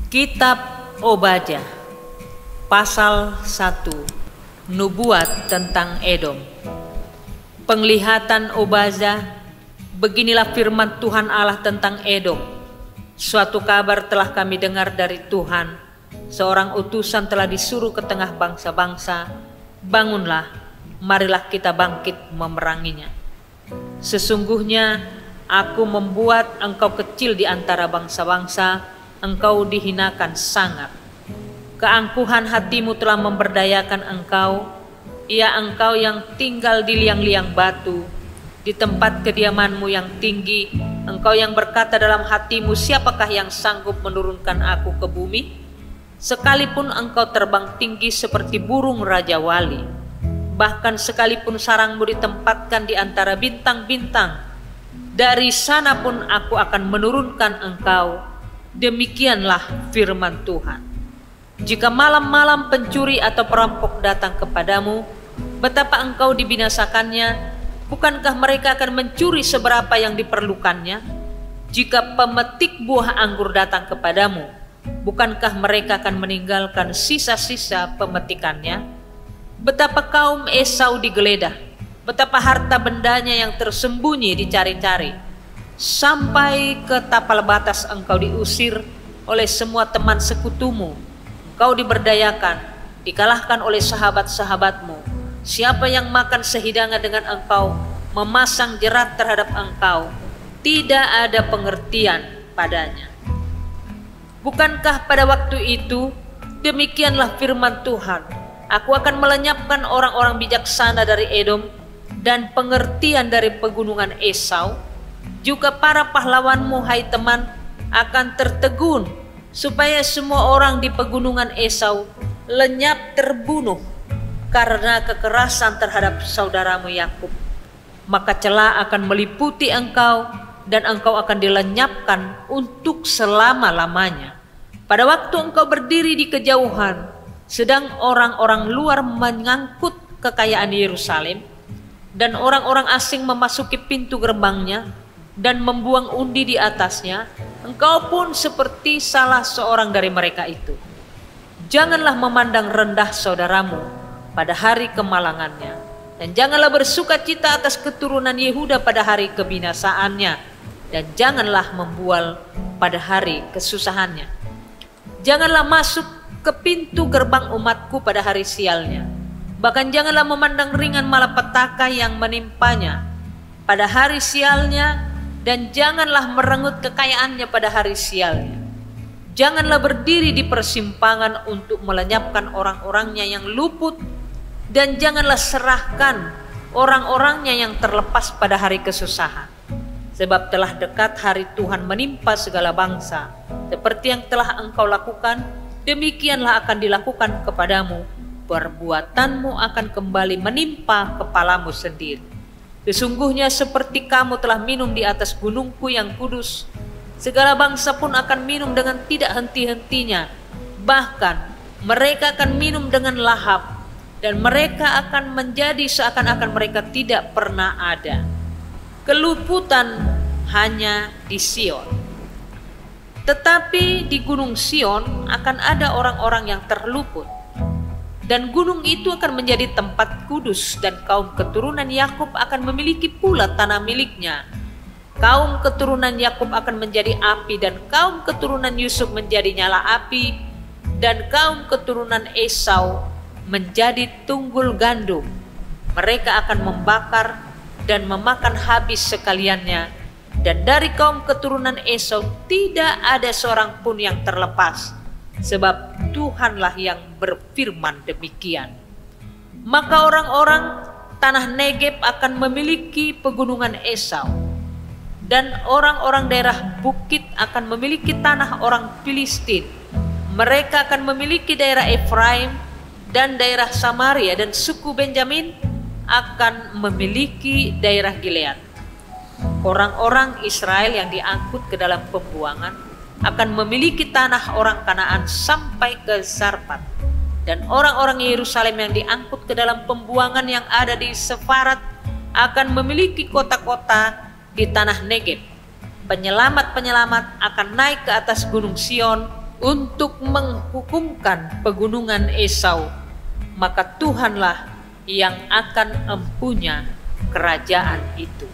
Kitab Obadya pasal 1. Nubuat tentang Edom. Penglihatan Obadya. Beginilah firman Tuhan Allah tentang Edom. Suatu kabar telah kami dengar dari Tuhan. Seorang utusan telah disuruh ke tengah bangsa-bangsa. Bangunlah, marilah kita bangkit memeranginya. Sesungguhnya aku membuat engkau kecil di antara bangsa-bangsa. Engkau dihinakan sangat. Keangkuhan hatimu telah memberdayakan engkau. Ya, engkau yang tinggal di liang-liang batu, di tempat kediamanmu yang tinggi. Engkau yang berkata dalam hatimu, siapakah yang sanggup menurunkan aku ke bumi? Sekalipun engkau terbang tinggi seperti burung Raja Wali, bahkan sekalipun sarangmu ditempatkan di antara bintang-bintang, dari sana pun aku akan menurunkan engkau. Demikianlah firman Tuhan. Jika malam-malam pencuri atau perampok datang kepadamu, betapa engkau dibinasakannya? Bukankah mereka akan mencuri seberapa yang diperlukannya? Jika pemetik buah anggur datang kepadamu, bukankah mereka akan meninggalkan sisa-sisa pemetikannya? Betapa kaum Esau digeledah, betapa harta bendanya yang tersembunyi dicari-cari. Sampai ke tapal batas engkau diusir oleh semua teman sekutumu. Engkau diberdayakan, dikalahkan oleh sahabat-sahabatmu. Siapa yang makan sehidangan dengan engkau, memasang jerat terhadap engkau, tidak ada pengertian padanya. Bukankah pada waktu itu, demikianlah firman Tuhan, aku akan melenyapkan orang-orang bijaksana dari Edom dan pengertian dari pegunungan Esau. Juga para pahlawanmu, hai teman, akan tertegun, supaya semua orang di pegunungan Esau lenyap terbunuh karena kekerasan terhadap saudaramu Yakub. Maka celah akan meliputi engkau, dan engkau akan dilenyapkan untuk selama-lamanya. Pada waktu engkau berdiri di kejauhan, sedang orang-orang luar mengangkut kekayaan Yerusalem, dan orang-orang asing memasuki pintu gerbangnya dan membuang undi di atasnya, engkau pun seperti salah seorang dari mereka itu. Janganlah memandang rendah saudaramu pada hari kemalangannya, dan janganlah bersuka cita atas keturunan Yehuda pada hari kebinasaannya, dan janganlah membual pada hari kesusahannya. Janganlah masuk ke pintu gerbang umatku pada hari sialnya, bahkan janganlah memandang ringan malapetaka yang menimpanya pada hari sialnya, dan janganlah merenggut kekayaannya pada hari sialnya. Janganlah berdiri di persimpangan untuk melenyapkan orang-orangnya yang luput, dan janganlah serahkan orang-orangnya yang terlepas pada hari kesusahan. Sebab telah dekat hari Tuhan menimpa segala bangsa. Seperti yang telah engkau lakukan, demikianlah akan dilakukan kepadamu. Perbuatanmu akan kembali menimpa kepalamu sendiri. Sesungguhnya seperti kamu telah minum di atas gunungku yang kudus, segala bangsa pun akan minum dengan tidak henti-hentinya. Bahkan mereka akan minum dengan lahap, dan mereka akan menjadi seakan-akan mereka tidak pernah ada. Keluputan hanya di Sion. Tetapi di gunung Sion akan ada orang-orang yang terluput, dan gunung itu akan menjadi tempat kudus, dan kaum keturunan Yakub akan memiliki pula tanah miliknya. Kaum keturunan Yakub akan menjadi api, dan kaum keturunan Yusuf menjadi nyala api, dan kaum keturunan Esau menjadi tunggul gandum. Mereka akan membakar dan memakan habis sekaliannya, dan dari kaum keturunan Esau tidak ada seorang pun yang terlepas. Sebab Tuhanlah yang berfirman demikian. Maka orang-orang tanah Negeb akan memiliki pegunungan Esau, dan orang-orang daerah bukit akan memiliki tanah orang Filistin. Mereka akan memiliki daerah Efraim dan daerah Samaria, dan suku Benjamin akan memiliki daerah Gilead. Orang-orang Israel yang diangkut ke dalam pembuangan akan memiliki tanah orang Kanaan sampai ke Zarpat, dan orang-orang Yerusalem yang diangkut ke dalam pembuangan yang ada di Sefarat akan memiliki kota-kota di tanah Negeb. Penyelamat-penyelamat akan naik ke atas gunung Sion untuk menghukumkan pegunungan Esau, maka Tuhanlah yang akan empunya kerajaan itu.